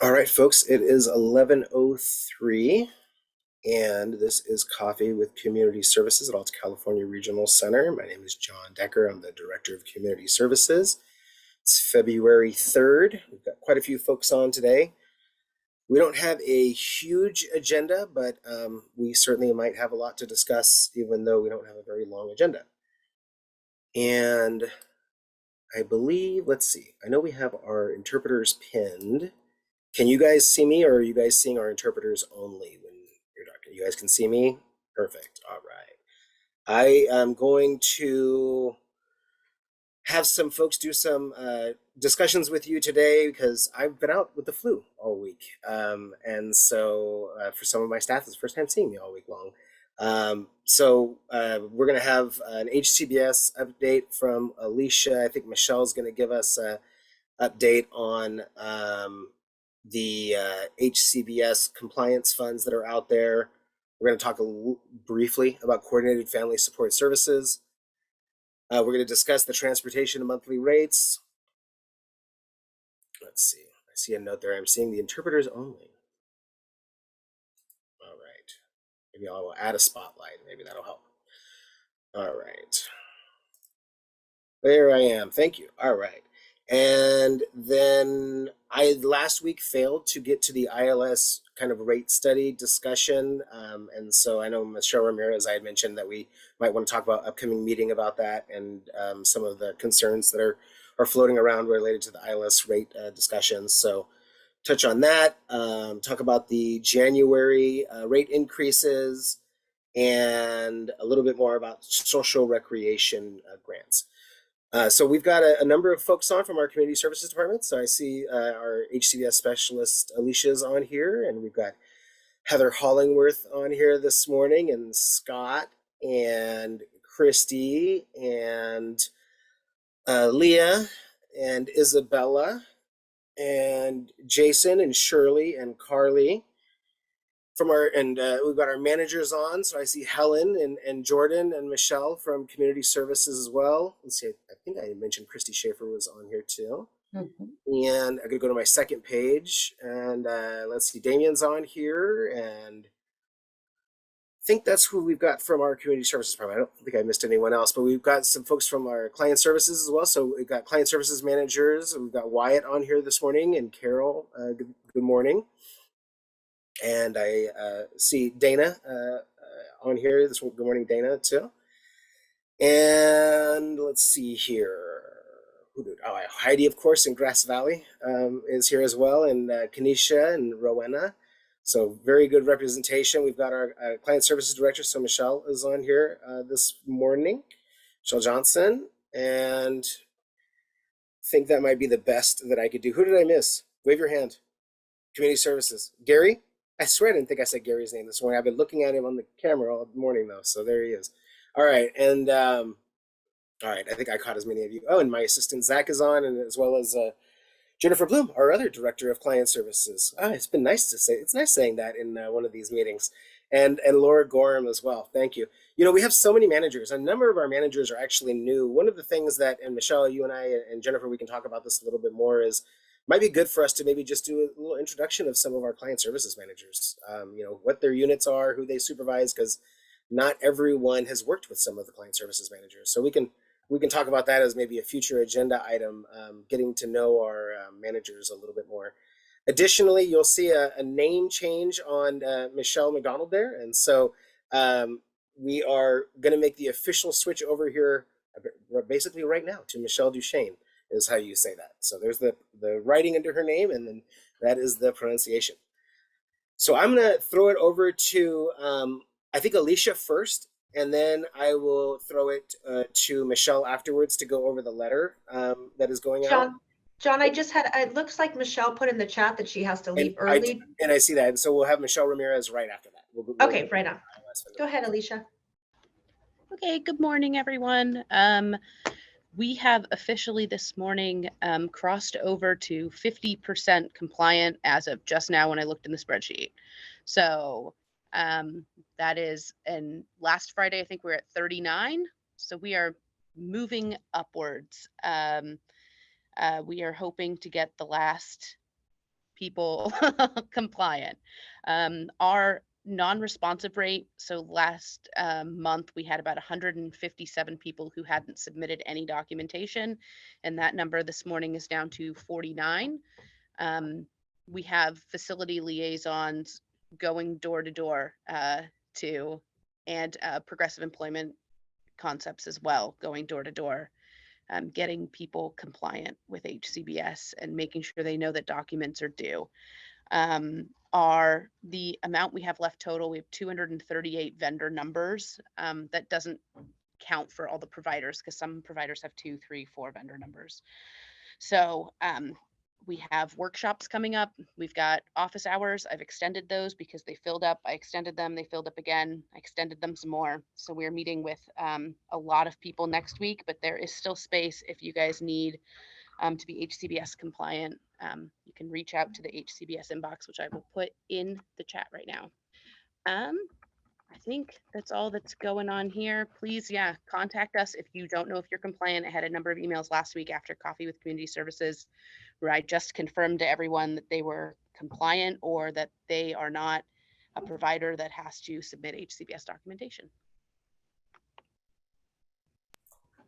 All right, folks, it is 11:03, and this is Coffee with Community Services at Alta California Regional Center. My name is John Decker. I'm the Director of Community Services. It's February 3rd. We've got quite a few folks on today. We don't have a huge agenda, but we certainly might have a lot to discuss, even though we don't have a very long agenda. And I believe, let's see, I know we have our interpreters pinned. Can you guys see me, or are you guys seeing our interpreters only when you're talking? You guys can see me? Perfect. All right. I am going to have some folks do some discussions with you today because I've been out with the flu all week. And so for some of my staff, it's the first time seeing me all week long. We're going to have an HCBS update from Alicia. I think Michelle's going to give us an update on the HCBS compliance funds that are out there. We're going to talk briefly about coordinated family support services. We're going to discuss the transportation monthly rates. Let's see. I see a note there. I'm seeing the interpreters only. All right. Maybe I will add a spotlight. Maybe that'll help. All right. There I am. Thank you. All right. And then I last week failed to get to the ILS kind of rate study discussion. And so I know Michelle Ramirez, I had mentioned that we might want to talk about upcoming meeting about that and some of the concerns that are floating around related to the ILS rate discussions. So touch on that, talk about the January rate increases, and a little bit more about social recreation grants. So we've got a number of folks on from our community services department. So I see our HCBS specialist Alicia's on here, and we've got Heather Hollingworth on here this morning, and Scott and Christy and Leah and Isabella and Jason and Shirley and Carly from we've got our managers on. So I see Helen and Jordan and Michelle from community services as well. Let's see, I think I mentioned Christy Schaefer was on here too. And I'm gonna go to my second page, and let's see, Damien's on here, and I think that's who we've got from our community services department. I don't think I missed anyone else, but we've got some folks from our client services as well. So we've got client services managers. We've got Wyatt on here this morning, and Carol. Good morning. And I see Dana on here. Good morning, Dana, too. And let's see here. Heidi, of course, in Grass Valley is here as well, and Kanisha and Rowena. So very good representation. We've got our client services director, so Michelle is on here this morning, Michelle Johnson, and I think that might be the best that I could do. Who did I miss? Wave your hand. Community services. Gary? I swear I didn't think I said Gary's name this morning. I've been looking at him on the camera all morning though, so there he is. All right, and all right, I think I caught as many of you. Oh, and my assistant Zach is on, and as well as Jennifer Bloom, our other director of client services. It's been nice to say. It's nice saying that in one of these meetings, and Laura Gorham as well. Thank you. You know, we have so many managers. A number of our managers are actually new. One of the things that, and Michelle, you and I, and Jennifer, we can talk about this a little bit more, is might be good for us to maybe just do a little introduction of some of our client services managers. You know, what their units are, who they supervise, because not everyone has worked with some of the client services managers. So we can talk about that as maybe a future agenda item, getting to know our managers a little bit more. Additionally, you'll see a name change on Michelle McDonald there. And so we are going to make the official switch over here basically right now to Michelle Duchesne is how you say that. So there's the writing under her name, and then that is the pronunciation. So I'm going to throw it over to, I think, Alicia first, and then I will throw it to Michelle afterwards to go over the letter that is going out. John, I just had, it looks like Michelle put in the chat that she has to leave early. And I see that. And so we'll have Michelle Ramirez right after that. Okay, right on. Go ahead, Alicia. Okay, good morning, everyone. We have officially this morning crossed over to 50% compliant as of just now when I looked in the spreadsheet. So that is, and last Friday, I think we were at 39. So we are moving upwards. We are hoping to get the last people compliant. Our non-responsive rate, so last month we had about 157 people who hadn't submitted any documentation, and that number this morning is down to 49. We have facility liaisons going door to door to, and progressive employment concepts as well, going door to door, getting people compliant with HCBS and making sure they know that documents are due. The amount we have left total, we have 238 vendor numbers. That doesn't count for all the providers, because some providers have 2, 3, 4 vendor numbers. So we have workshops coming up. We've got office hours. I've extended those because they filled up. I extended them, they filled up again. I extended them some more. So we're meeting with a lot of people next week, but there is still space if you guys need to be HCBS compliant. You can reach out to the HCBS inbox, which I will put in the chat right now. I think that's all that's going on here. Please, contact us if you don't know if you're compliant. I had a number of emails last week after Coffee with Community Services where I just confirmed to everyone that they were compliant or that they are not a provider that has to submit HCBS documentation.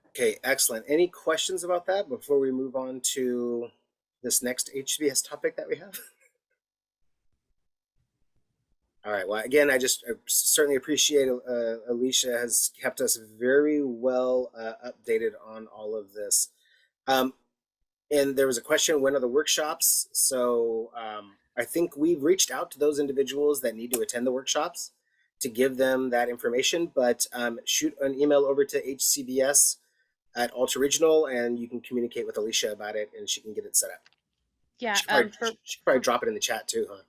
Okay, excellent. Any questions about that before we move on to this next HCBS topic that we have? All right. Well, again, I certainly appreciate Alicia has kept us very well updated on all of this. And there was a question, when are the workshops? So I think we've reached out to those individuals that need to attend the workshops to give them that information, but shoot an email over to HCBS at Alta Regional and you can communicate with Alicia about it and she can get it set up. Yeah, she could probably drop it in the chat too, huh?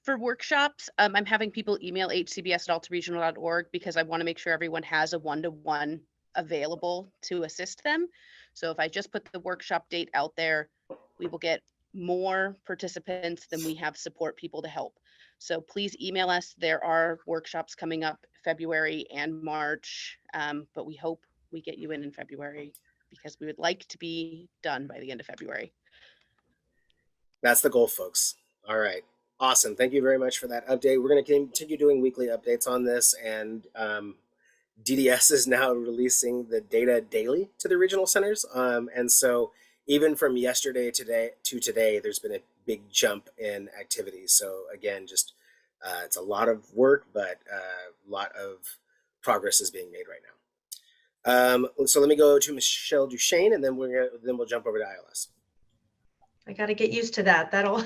For workshops, I'm having people email hcbs@altaregional.org because I want to make sure everyone has a one-to-one available to assist them. So if I just put the workshop date out there, we will get more participants than we have support people to help. So please email us. There are workshops coming up February and March, but we hope we get you in February because we would like to be done by the end of February. That's the goal, folks. All right. Awesome. Thank you very much for that update. We're going to continue doing weekly updates on this, and DDS is now releasing the data daily to the regional centers. And so even from yesterday to today, there's been a big jump in activity. So again, just it's a lot of work, but a lot of progress is being made right now. So let me go to Michelle Duchesne, and then we'll jump over to ILS. I got to get used to that. That'll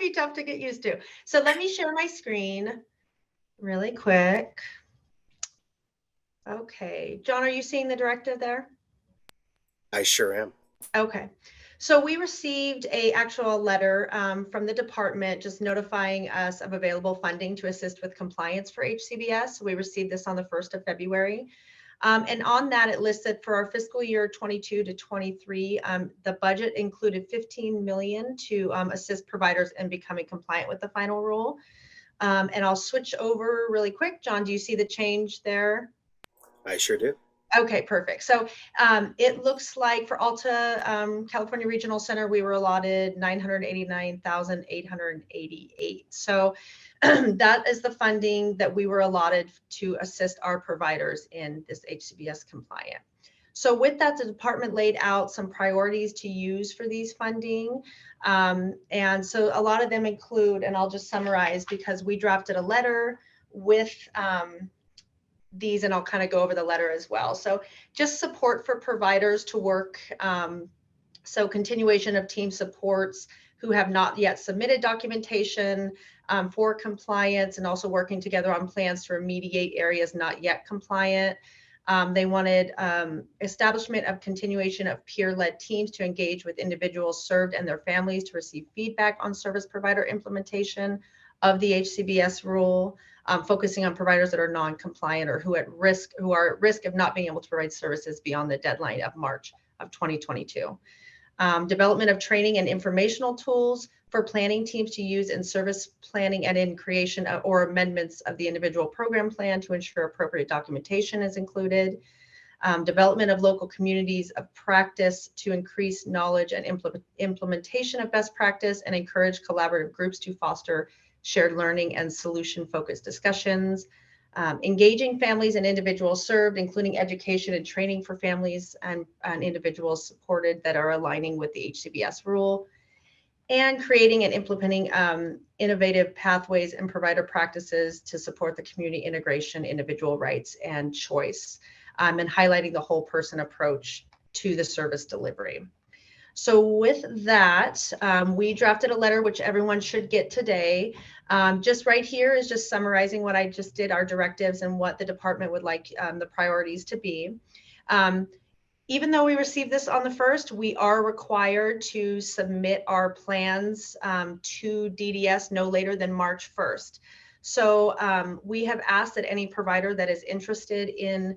be tough to get used to. So let me share my screen really quick. Okay. John, are you seeing the directive there? I sure am. Okay. So we received a actual letter from the department just notifying us of available funding to assist with compliance for HCBS. We received this on the 1st of February. And on that, it listed for our fiscal year 22 to 23, the budget included $15 million to assist providers in becoming compliant with the final rule. And I'll switch over really quick. John, do you see the change there? I sure do. Okay, perfect. So it looks like for Alta California Regional Center, we were allotted $989,888. So that is the funding that we were allotted to assist our providers in this HCBS compliant. So with that, the department laid out some priorities to use for these funding. And so a lot of them include, and I'll just summarize because we drafted a letter with these, and I'll kind of go over the letter as well. So just support for providers to work. So continuation of team supports who have not yet submitted documentation for compliance, and also working together on plans to remediate areas not yet compliant. They wanted establishment of continuation of peer-led teams to engage with individuals served and their families to receive feedback on service provider implementation of the HCBS rule, focusing on providers that are non-compliant or who are at risk of not being able to provide services beyond the deadline of March of 2022. Development of training and informational tools for planning teams to use in service planning and in creation or amendments of the individual program plan to ensure appropriate documentation is included. development of local communities of practice to increase knowledge and implementation of best practice, and encourage collaborative groups to foster shared learning and solution-focused discussions. Engaging families and individuals served, including education and training for families and individuals supported that are aligning with the HCBS rule, and creating and implementing innovative pathways and provider practices to support the community integration, individual rights, and choice, and highlighting the whole person approach to the service delivery. So with that, we drafted a letter which everyone should get today. Just right here is just summarizing what I just did, our directives and what the department would like the priorities to be. Even though we received this on the 1st, we are required to submit our plans to DDS no later than March 1st. So we have asked that any provider that is interested in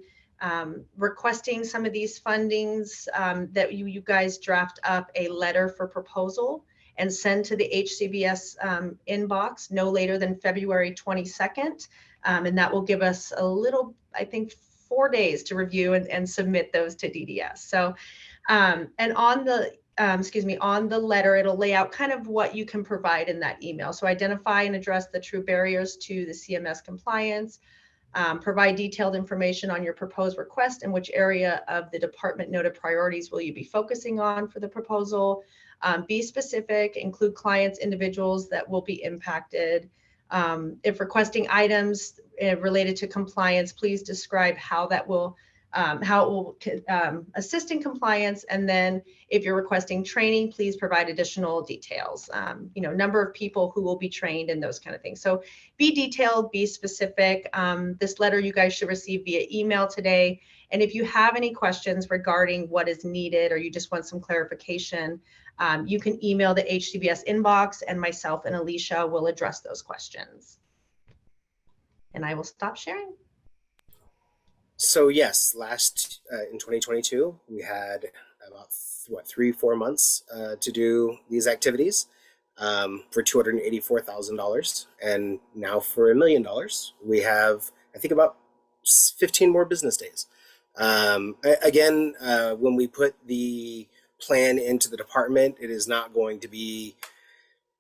requesting some of these fundings, that you guys draft up a letter for proposal and send to the HCBS inbox no later than February 22nd. And that will give us a little, I think, 4 days to review and submit those to DDS. So, and on the, on the letter, it'll lay out kind of what you can provide in that email. So identify and address the true barriers to the CMS compliance, provide detailed information on your proposed request and which area of the department noted priorities will you be focusing on for the proposal. Be specific, include clients, individuals that will be impacted. If requesting items related to compliance, please describe how that will, how it will assist in compliance. And then if you're requesting training, please provide additional details, number of people who will be trained and those kind of things. So be detailed, be specific. This letter you guys should receive via email today. And if you have any questions regarding what is needed or you just want some clarification, you can email the HCBS inbox and myself and Alicia will address those questions. And I will stop sharing. So yes, last in 2022, we had about 3-4 months to do these activities for $284,000, and now for $1 million, we have I think about 15 more business days. Again, when we put the plan into the department, it is not going to be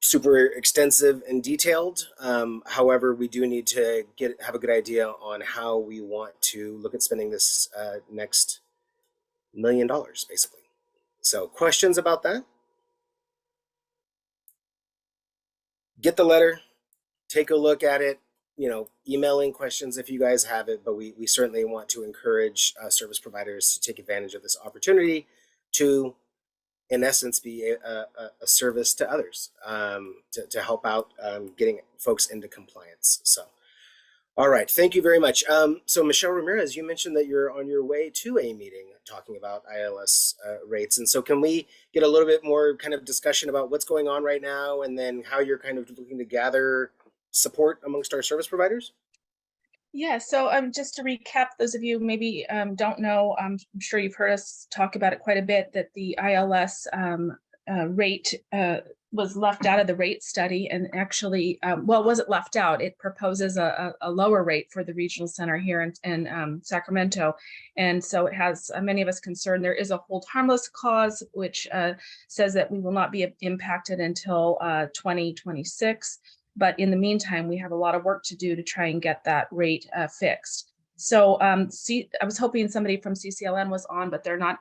super extensive and detailed. However, we do need to have a good idea on how we want to look at spending this next $1 million, basically. So questions about that? Get the letter, take a look at it, email in questions if you guys have it, but we certainly want to encourage service providers to take advantage of this opportunity to, in essence, be a service to others, to help out getting folks into compliance. So, all right, thank you very much. So Michelle Ramirez, you mentioned that you're on your way to a meeting talking about ILS rates. And so can we get a little bit more kind of discussion about what's going on right now and then how you're kind of looking to gather support amongst our service providers? Yeah, so just to recap, those of you maybe don't know, I'm sure you've heard us talk about it quite a bit, that the ILS rate was left out of the rate study, and actually, well, it wasn't left out. It proposes a lower rate for the regional center here in Sacramento. And so it has many of us concerned. There is a hold harmless clause, which says that we will not be impacted until 2026. But in the meantime, we have a lot of work to do to try and get that rate fixed. So I was hoping somebody from CCLN was on, but they're not.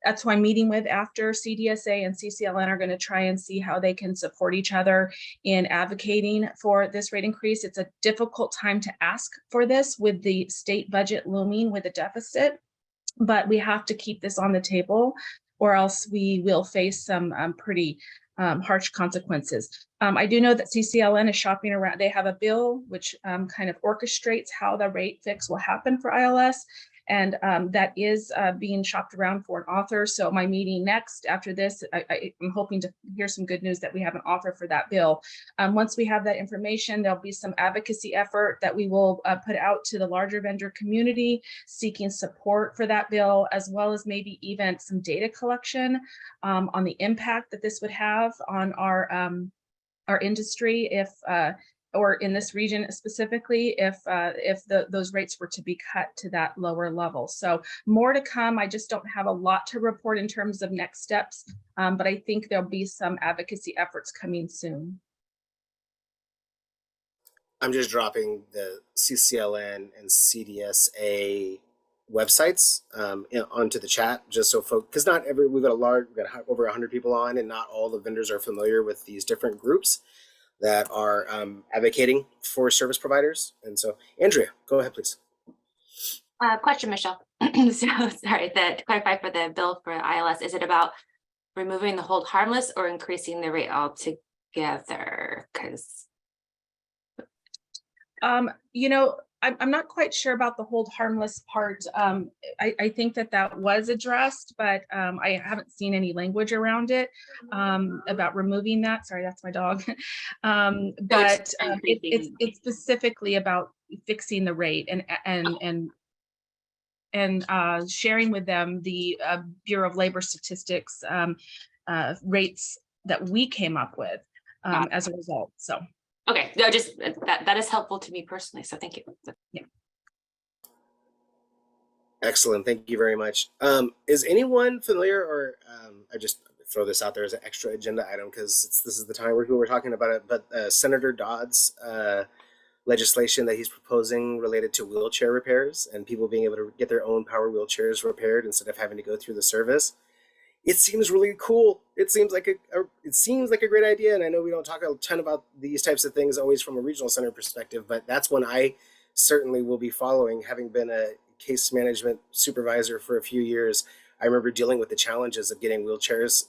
That's who I'm meeting with after. CDSA and CCLN are going to try and see how they can support each other in advocating for this rate increase. It's a difficult time to ask for this with the state budget looming with a deficit, but we have to keep this on the table or else we will face some pretty harsh consequences. I do know that CCLN is shopping around. They have a bill which kind of orchestrates how the rate fix will happen for ILS. And that is being shopped around for an author. So my meeting next after this, I'm hoping to hear some good news that we have an author for that bill. Once we have that information, there'll be some advocacy effort that we will put out to the larger vendor community seeking support for that bill, as well as maybe even some data collection on the impact that this would have on our industry if or in this region specifically, if those rates were to be cut to that lower level. So more to come. I just don't have a lot to report in terms of next steps, but I think there'll be some advocacy efforts coming soon. I'm just dropping the CCLN and CDSA websites onto the chat, just so folks, because not every, we've got over 100 people on, and not all the vendors are familiar with these different groups that are advocating for service providers. And so, Andrea, go ahead, please. Question, Michelle. So sorry, to clarify for the bill for ILS, is it about removing the hold harmless or increasing the rate altogether? Because you know, I'm not quite sure about the hold harmless part. I think that was addressed, but I haven't seen any language around it about removing that. Sorry, that's my dog. But it's specifically about fixing the rate and sharing with them the Bureau of Labor Statistics rates that we came up with as a result. So. okay, no, just that is helpful to me personally. So thank you. Yeah. Excellent, thank you very much. Is anyone familiar, or I just throw this out there as an extra agenda item because this is the time where we're talking about it, but Senator Dodd's legislation that he's proposing related to wheelchair repairs and people being able to get their own power wheelchairs repaired instead of having to go through the service. It seems really cool. It seems like a great idea, and I know we don't talk a ton about these types of things always from a regional center perspective, but that's one I certainly will be following. Having been a case management supervisor for a few years, I remember dealing with the challenges of getting wheelchairs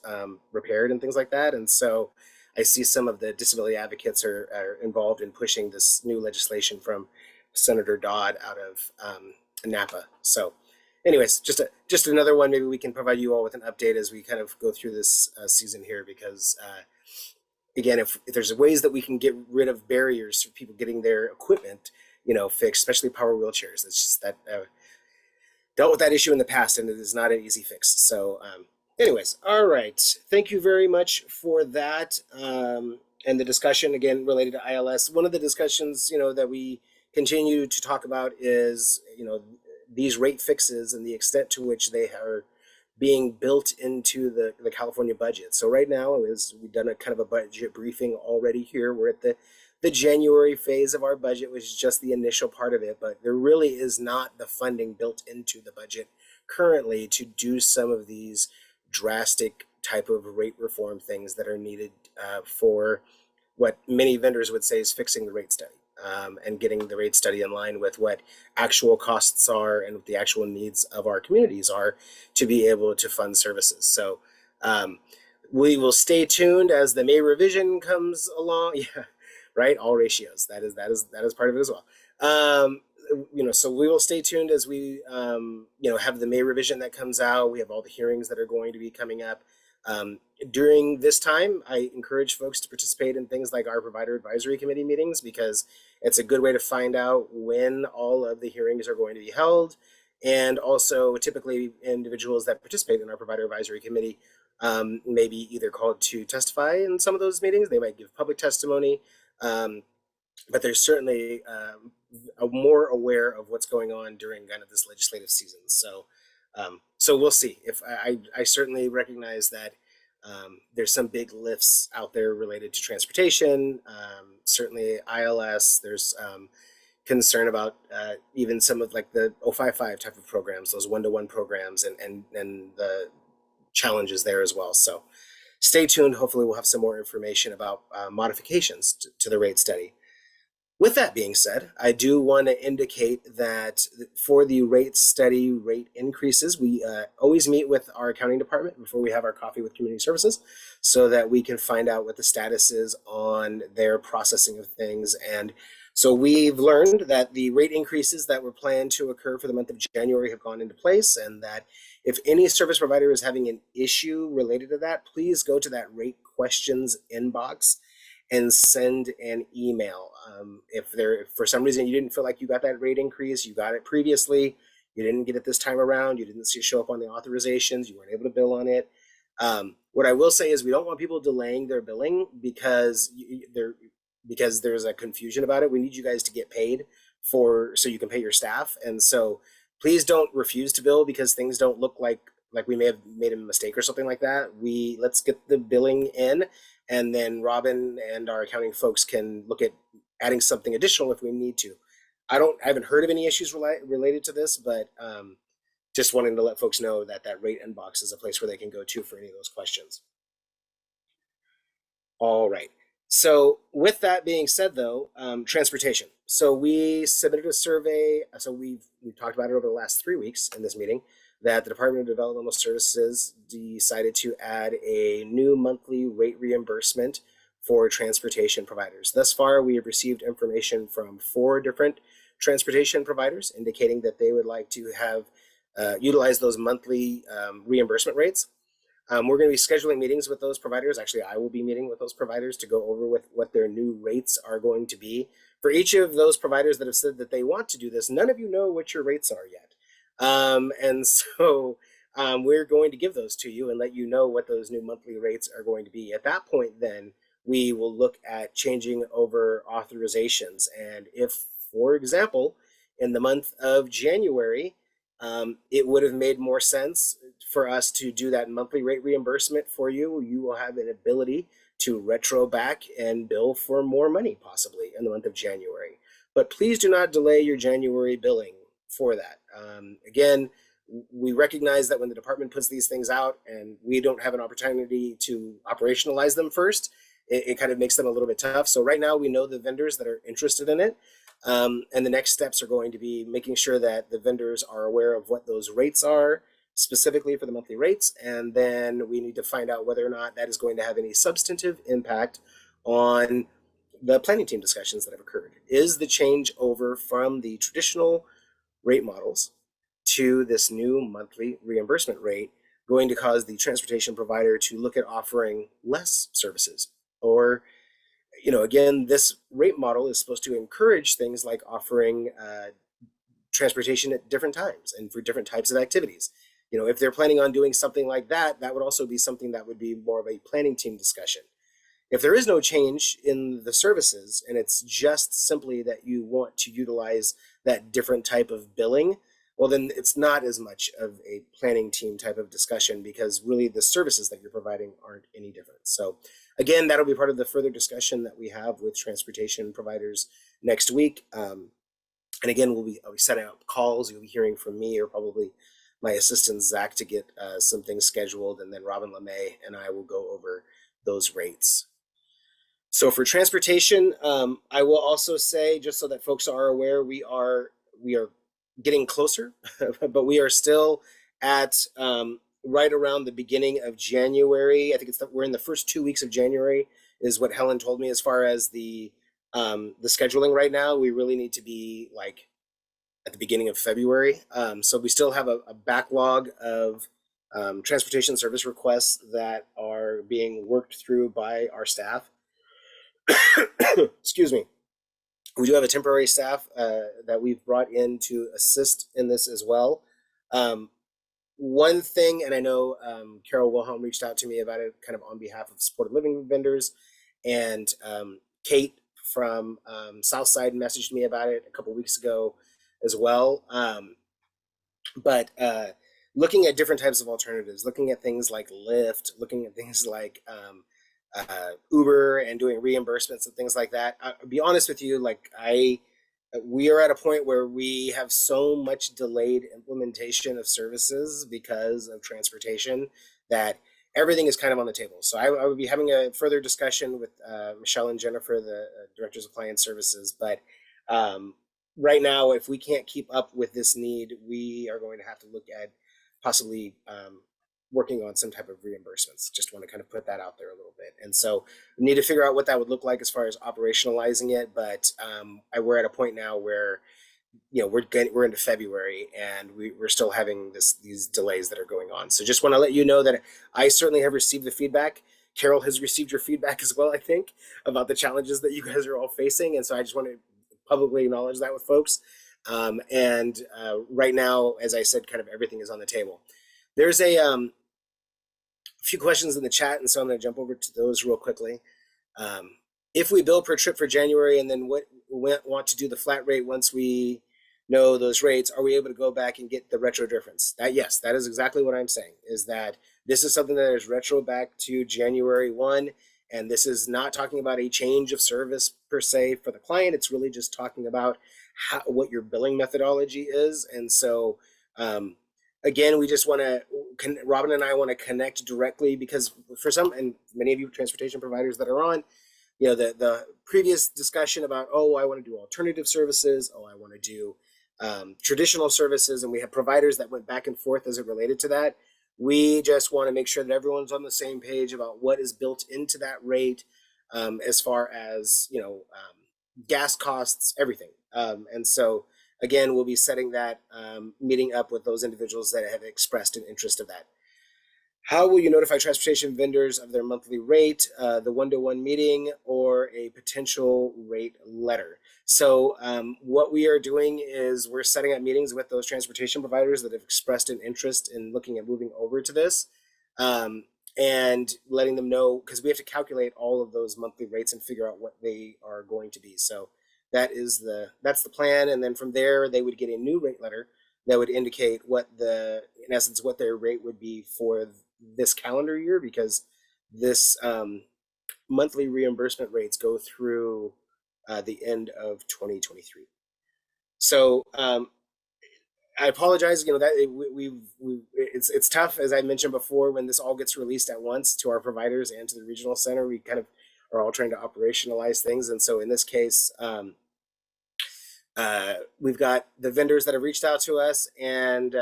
repaired and things like that, and so I see some of the disability advocates are involved in pushing this new legislation from Senator Dodd out of Napa. So. Anyways, just another one. Maybe we can provide you all with an update as we kind of go through this season here, because again, if there's ways that we can get rid of barriers for people getting their equipment, fixed, especially power wheelchairs. It's just that dealt with that issue in the past, and it is not an easy fix. So, anyways, all right. Thank you very much for that and the discussion again related to ILS. One of the discussions that we continue to talk about is these rate fixes and the extent to which they are being built into the California budget. So right now, we've done a kind of a budget briefing already here. We're at the January phase of our budget, which is just the initial part of it, but there really is not the funding built into the budget currently to do some of these drastic type of rate reform things that are needed for what many vendors would say is fixing the rate study. And getting the rate study in line with what actual costs are and what the actual needs of our communities are to be able to fund services. So we will stay tuned as the May revision comes along. Yeah, right. All ratios. That is part of it as well. So we will stay tuned as we have the May revision that comes out. We have all the hearings that are going to be coming up. During this time, I encourage folks to participate in things like our provider advisory committee meetings, because it's a good way to find out when all of the hearings are going to be held. And also typically individuals that participate in our provider advisory committee may be either called to testify in some of those meetings. They might give public testimony, but they're certainly more aware of what's going on during kind of this legislative season. So we'll see. If I certainly recognize that there's some big lifts out there related to transportation, certainly ILS. There's concern about even some of like the 055 type of programs, those one-to-one programs, and the challenges there as well. So stay tuned. Hopefully we'll have some more information about modifications to the rate study. With that being said, I do want to indicate that for the rate study rate increases, we always meet with our accounting department before we have our coffee with community services so that we can find out what the status is on their processing of things. And so we've learned that the rate increases that were planned to occur for the month of January have gone into place, and that if any service provider is having an issue related to that, please go to that rate questions inbox and send an email. If for some reason you didn't feel like you got that rate increase, you got it previously, you didn't get it this time around, you didn't see it show up on the authorizations, you weren't able to bill on it. What I will say is we don't want people delaying their billing because because there's a confusion about it. We need you guys to get paid so you can pay your staff. And so please don't refuse to bill because things don't look like we may have made a mistake or something like that. Let's get the billing in, and then Robin and our accounting folks can look at adding something additional if we need to. I haven't heard of any issues related to this, but just wanting to let folks know that rate inbox is a place where they can go to for any of those questions. All right. So with that being said, though, transportation. So we submitted a survey. So we've talked about it over the last 3 weeks in this meeting, that the Department of Developmental Services decided to add a new monthly rate reimbursement for transportation providers. Thus far, we have received information from 4 different transportation providers indicating that they would like to have utilize those monthly reimbursement rates. We're going to be scheduling meetings with those providers. Actually, I will be meeting with those providers to go over with what their new rates are going to be. For each of those providers that have said that they want to do this, none of you know what your rates are yet. And so we're going to give those to you and let you know what those new monthly rates are going to be. At that point, then, we will look at changing over authorizations. And if, for example, in the month of January, it would have made more sense for us to do that monthly rate reimbursement for you. You will have an ability to retro back and bill for more money possibly in the month of January. But please do not delay your January billing for that. Again, we recognize that when the department puts these things out and we don't have an opportunity to operationalize them first, it kind of makes them a little bit tough. So right now we know the vendors that are interested in it. And the next steps are going to be making sure that the vendors are aware of what those rates are specifically for the monthly rates. And then we need to find out whether or not that is going to have any substantive impact on the planning team discussions that have occurred. Is the change over from the traditional rate models to this new monthly reimbursement rate going to cause the transportation provider to look at offering less services? Or, again, this rate model is supposed to encourage things like offering transportation at different times and for different types of activities. If they're planning on doing something like that, that would also be something that would be more of a planning team discussion. If there is no change in the services and it's just simply that you want to utilize that different type of billing, well, then it's not as much of a planning team type of discussion because really the services that you're providing aren't any different. So again, that'll be part of the further discussion that we have with transportation providers next week. And again, I'll be setting up calls. You'll be hearing from me or probably my assistant, Zach, to get some things scheduled. And then Robin LeMay and I will go over those rates. So for transportation, I will also say, just so that folks are aware, we are getting closer, but we are still at right around the beginning of January. I think we're in the first 2 weeks of January is what Helen told me as far as the scheduling right now. We really need to be like at the beginning of February. So we still have a backlog of transportation service requests that are being worked through by our staff. Excuse me. We do have a temporary staff that we've brought in to assist in this as well. One thing, and I know Carol Wilhelm reached out to me about it kind of on behalf of supported living vendors, and Kate from Southside messaged me about it a couple weeks ago as well. But looking at different types of alternatives, looking at things like Lyft, looking at things like Uber and doing reimbursements and things like that. I'll be honest with you, we are at a point where we have so much delayed implementation of services because of transportation that everything is kind of on the table. So I would be having a further discussion with Michelle and Jennifer, the directors of client services. But right now, if we can't keep up with this need, we are going to have to look at possibly working on some type of reimbursements. Just want to kind of put that out there a little bit. And so we need to figure out what that would look like as far as operationalizing it. But we're at a point now where, we're into February and we're still having these delays that are going on. So just want to let you know that I certainly have received the feedback. Carol has received your feedback as well, I think, about the challenges that you guys are all facing. And so I just want to publicly acknowledge that with folks. Right now, as I said, kind of everything is on the table. There's a few questions in the chat, and so I'm going to jump over to those real quickly. if we bill per trip for January and then want to do the flat rate once we know those rates, are we able to go back and get the retro difference? Yes, that is exactly what I'm saying, is that this is something that is retro back to January 1. And this is not talking about a change of service per se for the client. It's really just talking about what your billing methodology is. And so, again, we just want to, Robin and I want to connect directly, because for some, and many of you transportation providers that are on, the previous discussion about, oh, I want to do alternative services. Oh, I want to do traditional services. And we have providers that went back and forth as it related to that. We just want to make sure that everyone's on the same page about what is built into that rate, as far as, gas costs, everything. And so, again, we'll be setting that meeting up with those individuals that have expressed an interest of that. How will you notify transportation vendors of their monthly rate, the one-to-one meeting, or a potential rate letter? So what we are doing is we're setting up meetings with those transportation providers that have expressed an interest in looking at moving over to this, and letting them know, because we have to calculate all of those monthly rates and figure out what they are going to be. So that's the plan. And then from there, they would get a new rate letter that would indicate in essence, what their rate would be for this calendar year, because this monthly reimbursement rates go through the end of 2023. So I apologize, that it's tough, as I mentioned before, when this all gets released at once to our providers and to the regional center. We kind of are all trying to operationalize things. And so in this case, we've got the vendors that have reached out to us, and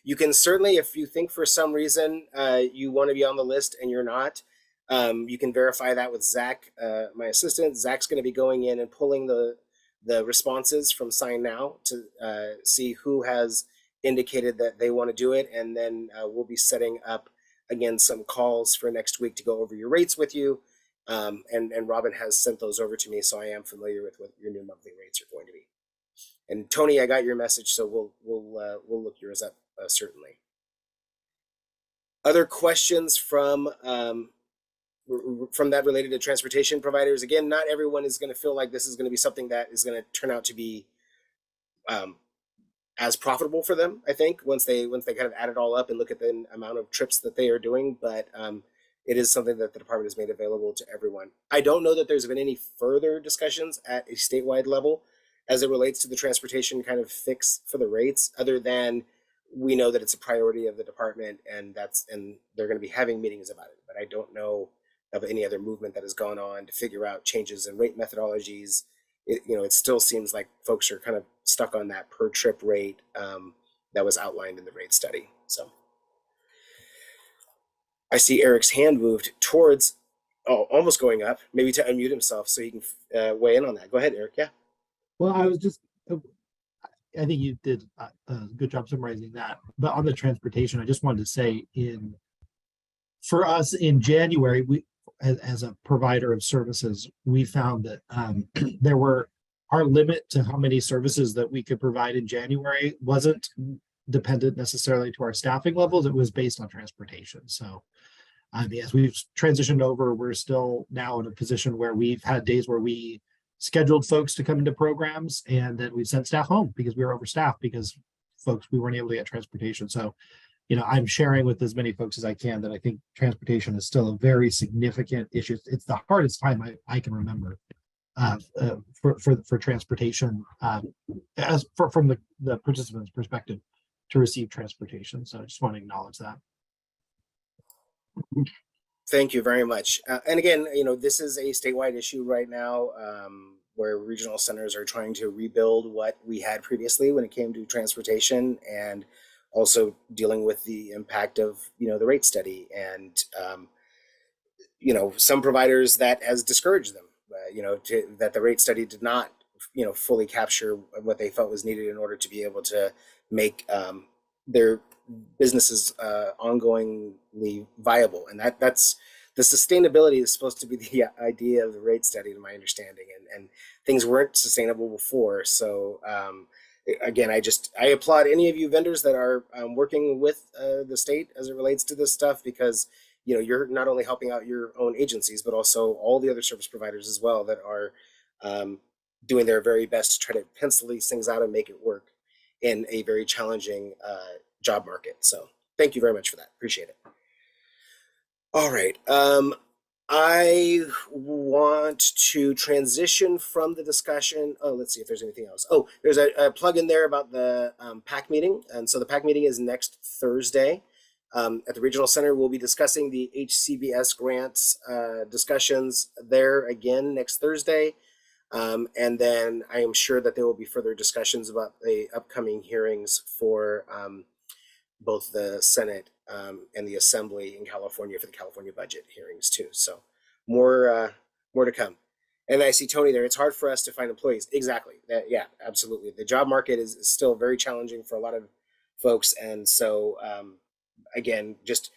you can certainly, if you think for some reason you want to be on the list and you're not, you can verify that with Zach, my assistant. Zach's going to be going in and pulling the responses from Sign Now to see who has indicated that they want to do it. And then we'll be setting up, again, some calls for next week to go over your rates with you. And Robin has sent those over to me, so I am familiar with what your new monthly rates are going to be. And Tony, I got your message, so we'll look yours up certainly. Other questions from that related to transportation providers? Again, not everyone is going to feel like this is going to be something that is going to turn out to be as profitable for them, I think, once they kind of add it all up and look at the amount of trips that they are doing. But it is something that the department has made available to everyone. I don't know that there's been any further discussions at a statewide level as it relates to the transportation kind of fix for the rates, other than we know that it's a priority of the department, and they're going to be having meetings about it. But I don't know of any other movement that has gone on to figure out changes in rate methodologies. It still seems like folks are kind of stuck on that per trip rate that was outlined in the rate study. So I see Eric's hand moved towards, almost going up, maybe to unmute himself so he can weigh in on that. Go ahead, Eric. Yeah. Well, I think you did a good job summarizing that. But on the transportation, I just wanted to say, for us in January, we, as a provider of services, we found that our limit to how many services that we could provide in January wasn't dependent necessarily to our staffing levels. It was based on transportation. So as we've transitioned over, we're still now in a position where we've had days where we scheduled folks to come into programs, and then we sent staff home because we were overstaffed, because we weren't able to get transportation. So, I'm sharing with as many folks as I can that I think transportation is still a very significant issue. It's the hardest time I can remember for transportation, from the participant's perspective, to receive transportation. So I just want to acknowledge that. Thank you very much. And again, this is a statewide issue right now, where regional centers are trying to rebuild what we had previously when it came to transportation, and also dealing with the impact of, the rate study. And, some providers that has discouraged them, that the rate study did not, fully capture what they felt was needed in order to be able to make their businesses ongoingly viable. And that's the sustainability is supposed to be the idea of the rate study, to my understanding, and things weren't sustainable before. So again, I applaud any of you vendors that are working with the state as it relates to this stuff, because you know, you're not only helping out your own agencies, but also all the other service providers as well that are doing their very best to try to pencil these things out and make it work in a very challenging job market. So thank you very much for that. Appreciate it. All right. I want to transition from the discussion. Oh, let's see if there's anything else. Oh, there's a plug in there about the PAC meeting. And so the PAC meeting is next Thursday. At the Regional Center, we'll be discussing the HCBS grants discussions there again next Thursday. And then I am sure that there will be further discussions about the upcoming hearings for both the Senate and the Assembly in California for the California budget hearings too. So more to come. And I see Tony there. It's hard for us to find employees. Exactly. Yeah, absolutely. The job market is still very challenging for a lot of folks. And so again, just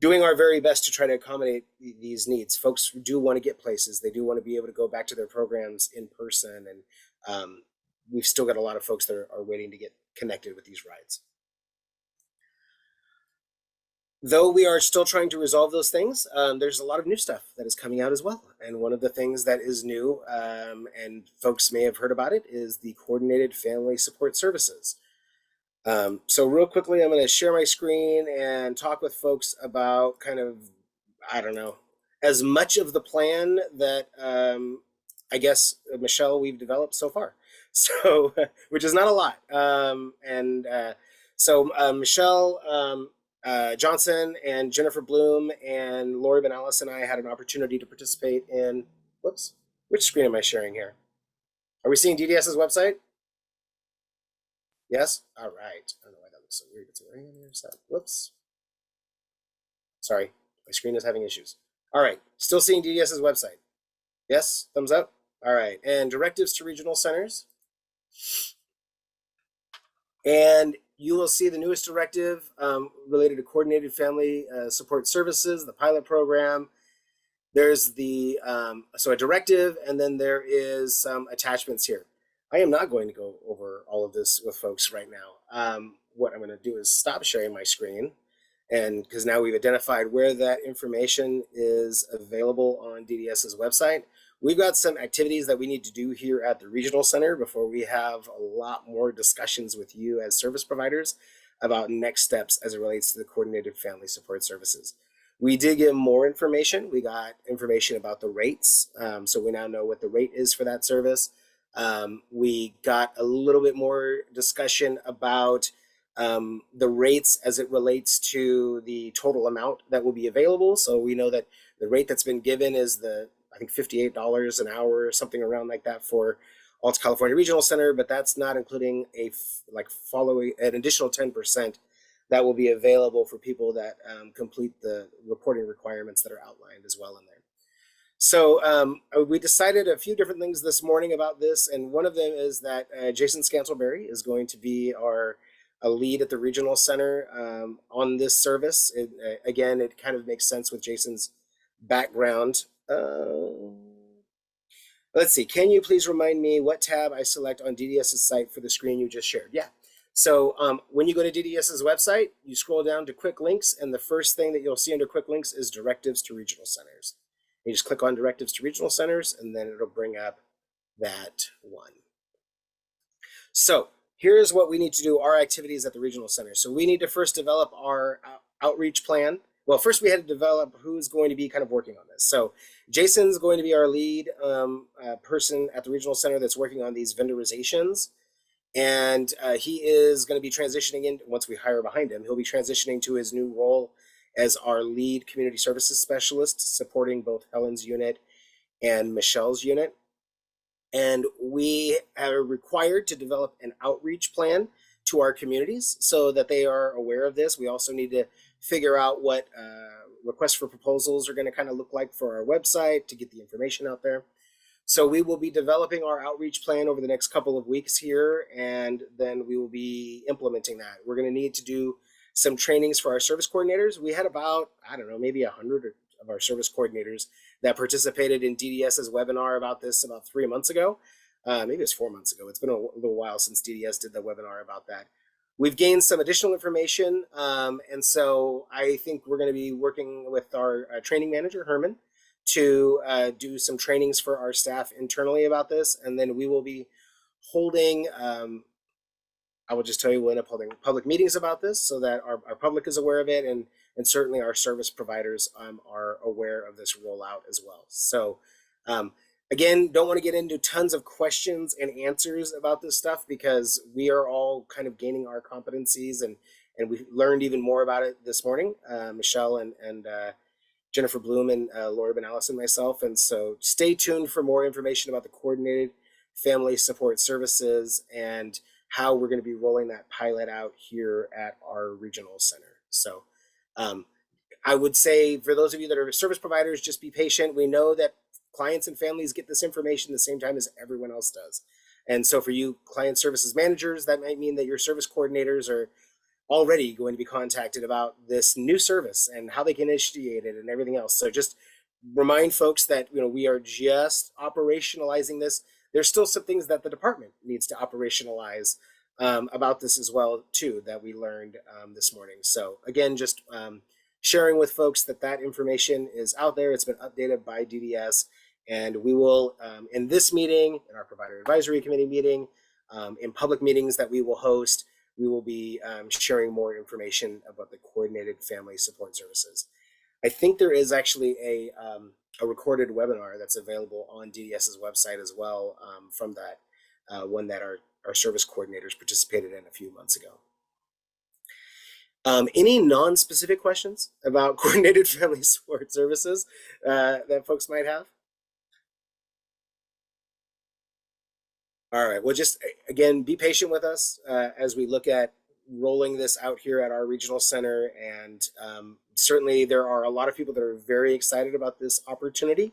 doing our very best to try to accommodate these needs. Folks do want to get places. They do want to be able to go back to their programs in person. And we've still got a lot of folks that are waiting to get connected with these rides. Though we are still trying to resolve those things, there's a lot of new stuff that is coming out as well. And one of the things that is new, and folks may have heard about it, is the Coordinated Family Support Services. So real quickly, I'm going to share my screen and talk with folks about kind of, I don't know, as much of the plan that I guess, Michelle, we've developed so far. So, which is not a lot. So Michelle Johnson and Jennifer Bloom and Lori Benalis and I had an opportunity to participate in, whoops, which screen am I sharing here? Are we seeing DDS's website? Yes? All right. I don't know why that looks so weird. It's wearing on the other side. Whoops. Sorry. My screen is having issues. All right. Still seeing DDS's website. Yes? Thumbs up? All right. And directives to regional centers. And you will see the newest directive related to Coordinated Family Support Services, the pilot program. There's the, so a directive, and then there is some attachments here. I am not going to go over all of this with folks right now. What I'm going to do is stop sharing my screen, and because now we've identified where that information is available on DDS's website. We've got some activities that we need to do here at the Regional Center before we have a lot more discussions with you as service providers about next steps as it relates to the Coordinated Family Support Services. We did get more information. We got information about the rates, so we now know what the rate is for that service. We got a little bit more discussion about the rates as it relates to the total amount that will be available. So we know that the rate that's been given is I think $58 an hour or something around like that for Alta California Regional Center, but that's not including following an additional 10% that will be available for people that complete the reporting requirements that are outlined as well in there. So we decided a few different things this morning about this, and one of them is that Jason Scantleberry is going to be a lead at the Regional Center on this service. Again, it kind of makes sense with Jason's background. Let's see, can you please remind me what tab I select on DDS's site for the screen you just shared? Yeah, so when you go to DDS's website, you scroll down to quick links, and the first thing that you'll see under quick links is directives to regional centers. You just click on directives to regional centers, and then it'll bring up that one. So here's what we need to do, our activities at the regional center. So we need to first develop our outreach plan. Well, first we had to develop who's going to be kind of working on this. So Jason's going to be our lead person at the regional center that's working on these vendorizations. And he is going to be transitioning in, once we hire behind him, he'll be transitioning to his new role as our lead community services specialist, supporting both Helen's unit and Michelle's unit. And we are required to develop an outreach plan to our communities so that they are aware of this. We also need to figure out what requests for proposals are going to kind of look like for our website to get the information out there. So we will be developing our outreach plan over the next couple of weeks here, and then we will be implementing that. We're going to need to do some trainings for our service coordinators. We had about, I don't know, maybe 100 of our service coordinators that participated in DDS's webinar about this about 3 months ago. Maybe it's 4 months ago. It's been a little while since DDS did the webinar about that. we've gained some additional information. And so I think we're going to be working with our training manager, Herman, to do some trainings for our staff internally about this. And then we will be holding, I will just tell you, we'll end up holding public meetings about this so that our public is aware of it. And certainly our service providers are aware of this rollout as well. So again, don't want to get into tons of questions and answers about this stuff because we are all kind of gaining our competencies and we learned even more about it this morning, Michelle and Jennifer Bloom and Laura Benalis and myself. And so stay tuned for more information about the coordinated family support services and how we're going to be rolling that pilot out here at our regional center. So I would say for those of you that are service providers, just be patient. We know that clients and families get this information the same time as everyone else does. And so for you client services managers, that might mean that your service coordinators are already going to be contacted about this new service and how they can initiate it and everything else. So just remind folks that, you know, we are just operationalizing this. There's still some things that the department needs to operationalize about this as well too, that we learned this morning. So again, just sharing with folks that that information is out there. It's been updated by DDS, and we will, in this meeting, in our provider advisory committee meeting, in public meetings that we will host, we will be sharing more information about the coordinated family support services. I think there is actually a recorded webinar that's available on DDS's website as well from that one that our service coordinators participated in a few months ago. Any non-specific questions about coordinated family support services that folks might have? All right, well, just again, be patient with us as we look at rolling this out here at our regional center. And certainly there are a lot of people that are very excited about this opportunity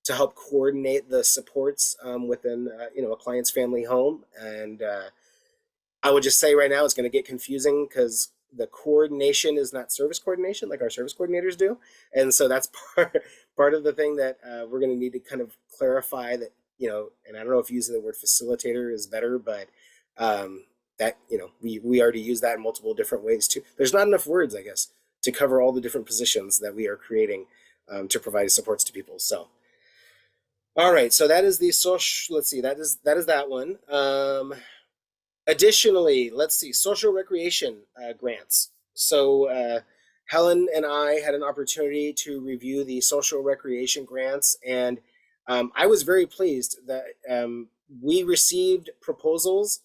to help coordinate the supports within you know, a client's family home. And I would just say right now it's going to get confusing because the coordination is not service coordination like our service coordinators do. And so that's part of the thing that we're going to need to kind of clarify that, you know, and I don't know if using the word facilitator is better, but that, you know, we already use that in multiple different ways too. There's not enough words, I guess, to cover all the different positions that we are creating to provide supports to people. So, all right, so that is the social, let's see, that is that one. Additionally, let's see, social recreation grants. So Helen and I had an opportunity to review the social recreation grants, and I was very pleased that we received proposals,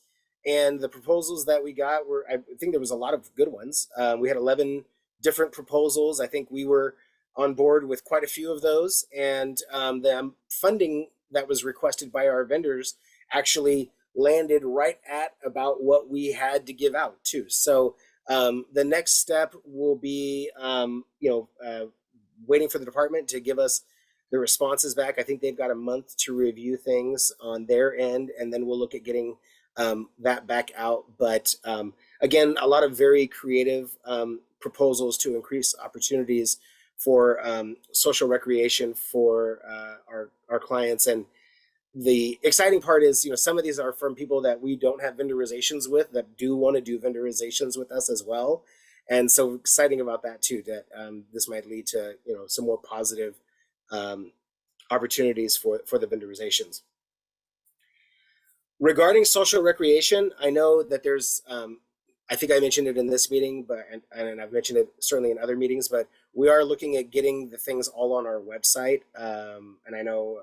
and the proposals that we got were, I think there was a lot of good ones. We had 11 different proposals. I think we were on board with quite a few of those, and the funding that was requested by our vendors actually landed right at about what we had to give out too. So the next step will be, you know, waiting for the department to give us the responses back. I think they've got a month to review things on their end, and then we'll look at getting that back out. But again, a lot of very creative proposals to increase opportunities for social recreation for our clients. And the exciting part is, you know, some of these are from people that we don't have vendorizations with that do want to do vendorizations with us as well. And so exciting about that too, that this might lead to, you know, some more positive opportunities for the vendorizations. Regarding social recreation, I know that there's, I think I mentioned it in this meeting, but and I've mentioned it certainly in other meetings, but we are looking at getting the things all on our website. And I know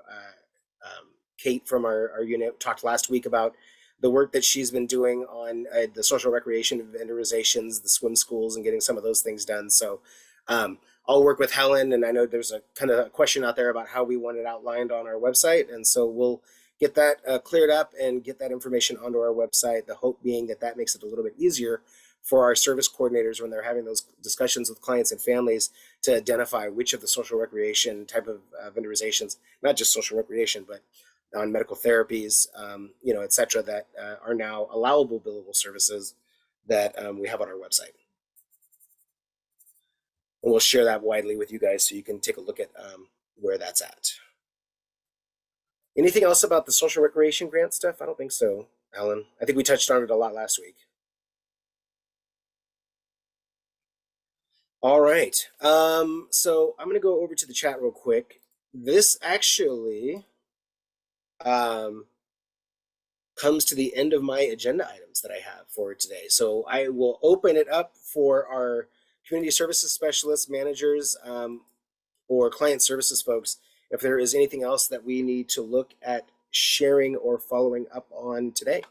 Kate from our unit talked last week about the work that she's been doing on the social recreation vendorizations, the swim schools, and getting some of those things done. So I'll work with Helen, and I know there's a kind of a question out there about how we want it outlined on our website. And so we'll get that cleared up and get that information onto our website. The hope being that that makes it a little bit easier for our service coordinators when they're having those discussions with clients and families to identify which of the social recreation type of vendorizations, not just social recreation, but on medical therapies, you know, et cetera, that are now allowable billable services that we have on our website. And we'll share that widely with you guys so you can take a look at where that's at. Anything else about the social recreation grant stuff? I don't think so, Alan. I think we touched on it a lot last week. All right. So I'm gonna go over to the chat real quick. This actually comes to the end of my agenda items that I have for today. So I will open it up for our community services specialists, managers, or client services folks. If there is anything else that we need to look at sharing or following up on today.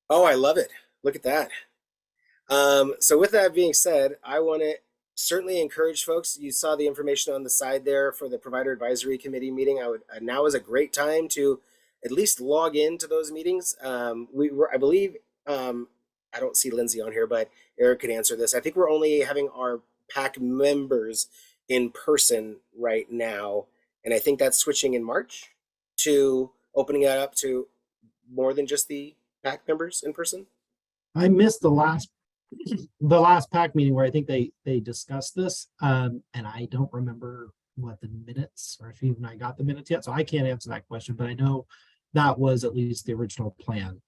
Oh, I love it. Look at that. So with that being said, I want to certainly encourage folks. You saw the information on the side there for the provider advisory committee meeting. I would now is a great time to at least log into those meetings. I believe, I don't see Lindsay on here, but Eric could answer this. I think we're only having our PAC members in person right now, and I think that's switching in March to opening it up to more than just the PAC members in person. I missed the last PAC meeting where I think they discussed this, and I don't remember what the minutes or if even I got the minutes yet, so I can't answer that question. But I know that was at least the original plan,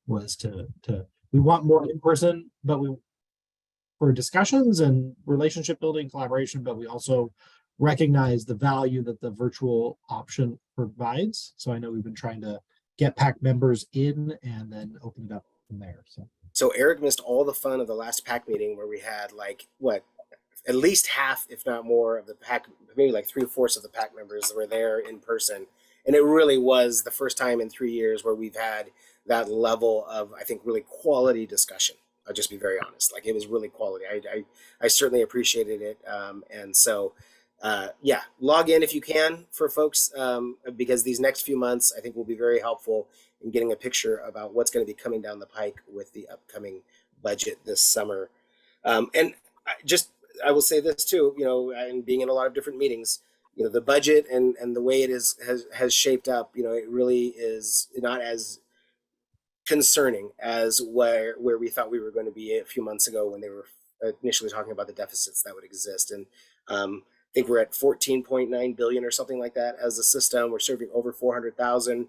was to we want more in person, but we for discussions and relationship building, collaboration, but we also recognize the value that the virtual option provides. So I know we've been trying to get PAC members in and then open it up from there. So Eric missed all the fun of the last PAC meeting where we had like at least half, if not more, of the PAC, maybe like 3/4 of the PAC members were there in person, and it really was the first time in 3 years where we've had that level of, I think, really quality discussion. I'll just be very honest; like it was really quality. I certainly appreciated it, and so. Yeah, log in if you can for folks, because these next few months I think will be very helpful in getting a picture about what's going to be coming down the pike with the upcoming budget this summer. And I will say this too, and being in a lot of different meetings, the budget and the way it has shaped up, it really is not as concerning as where we thought we were going to be a few months ago when they were initially talking about the deficits that would exist. And I think we're at 14.9 billion or something like that as a system. We're serving over 400,000.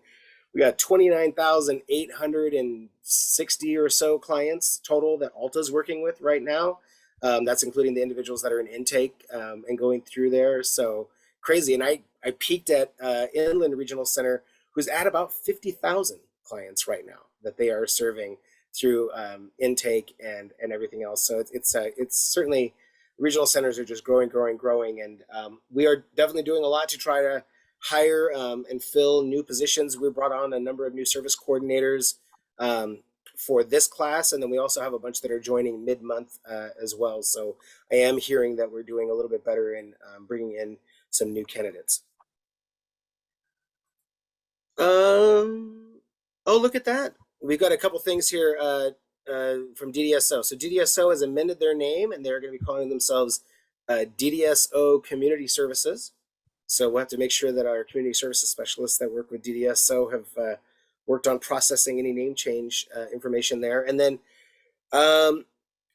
We got 29,860 or so clients total that Alta's working with right now. That's including the individuals that are in intake and going through there. So crazy. And I peaked at Inland Regional Center, who's at about 50,000 clients right now that they are serving through intake and everything else. So it's certainly, regional centers are just growing, and we are definitely doing a lot to try to hire and fill new positions. We brought on a number of new service coordinators for this class, and then we also have a bunch that are joining mid-month as well. So I am hearing that we're doing a little bit better in bringing in some new candidates. Oh, look at that. We've got a couple things here from DDSO. So DDSO has amended their name, and they're going to be calling themselves DDSO Community Services. So we'll have to make sure that our community services specialists that work with DDSO have worked on processing any name change information there. And then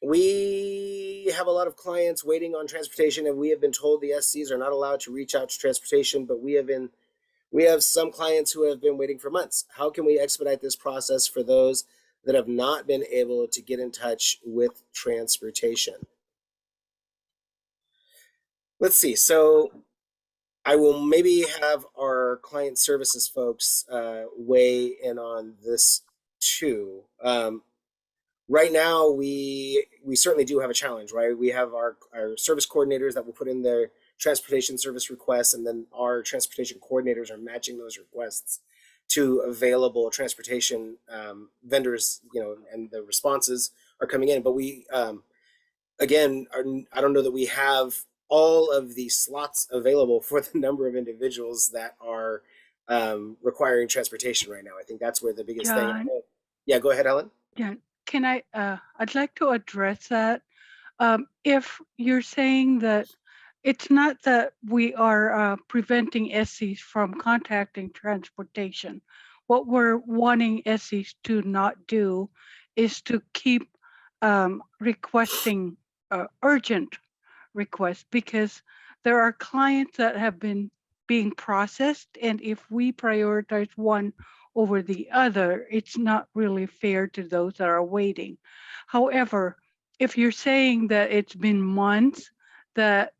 we have a lot of clients waiting on transportation, and we have been told the SCs are not allowed to reach out to transportation, but we have some clients who have been waiting for months. How can we expedite this process for those that have not been able to get in touch with transportation? Let's see. So I will maybe have our client services folks weigh in on this too. Right now, we certainly do have a challenge, right? We have our service coordinators that will put in their transportation service requests, and then our transportation coordinators are matching those requests to available transportation vendors, and the responses are coming in. But we, again, I don't know that we have all of the slots available for the number of individuals that are requiring transportation right now. I think that's where the biggest thing. Yeah, go ahead, Ellen. Yeah, can I'd like to address that. If you're saying that it's not that we are preventing SCs from contacting transportation. What we're wanting SCs to not do is to keep requesting urgent requests, because there are clients that have been being processed, and if we prioritize one over the other, it's not really fair to those that are waiting. However, if you're saying that it's been months, that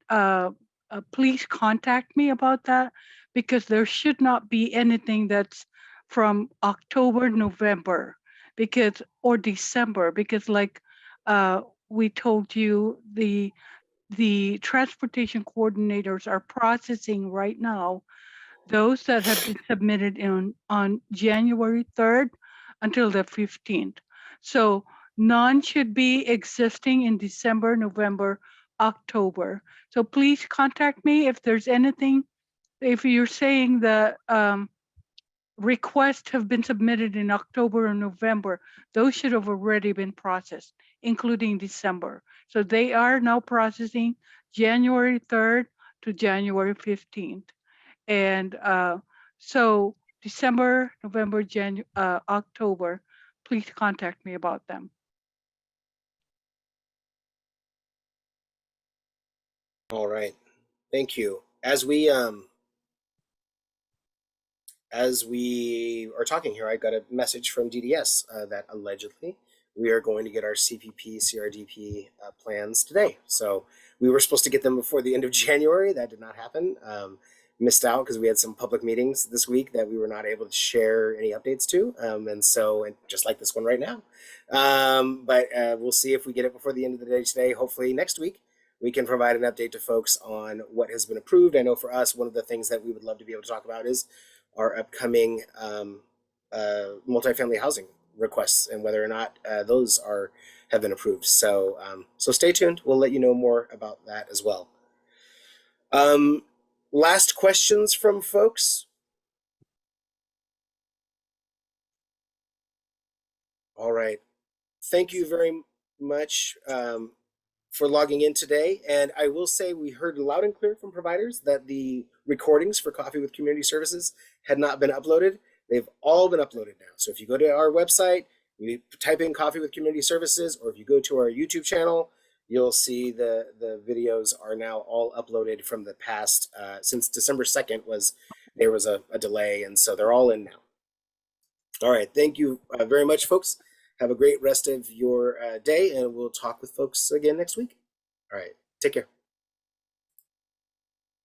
please contact me about that, because there should not be anything that's from October, November, because or December, because like we told you, the transportation coordinators are processing right now those that have been submitted on January 3rd until the 15th. So none should be existing in December, November, October. So please contact me if there's anything, if you're saying that requests have been submitted in October or November, those should have already been processed, including December. So they are now processing January 3rd to January 15th. And so December, November, October, please contact me about them. All right, thank you. As we are talking here, I got a message from DDS that allegedly we are going to get our CPP, CRDP plans today. So we were supposed to get them before the end of January. That did not happen. Missed out because we had some public meetings this week that we were not able to share any updates to. And just like this one right now. But we'll see if we get it before the end of the day today. Hopefully next week we can provide an update to folks on what has been approved. I know for us, one of the things that we would love to be able to talk about is our upcoming multifamily housing requests and whether or not those have been approved. So stay tuned. We'll let you know more about that as well. Last questions from folks. All right. Thank you very much for logging in today. And I will say we heard loud and clear from providers that the recordings for Coffee with Community Services had not been uploaded. They've all been uploaded now. So if you go to our website, you type in Coffee with Community Services, or if you go to our YouTube channel, you'll see the videos are now all uploaded from the past, since December 2nd there was a delay, and so they're all in now. All right, thank you very much, folks. Have a great rest of your day, and we'll talk with folks again next week. All right, take care.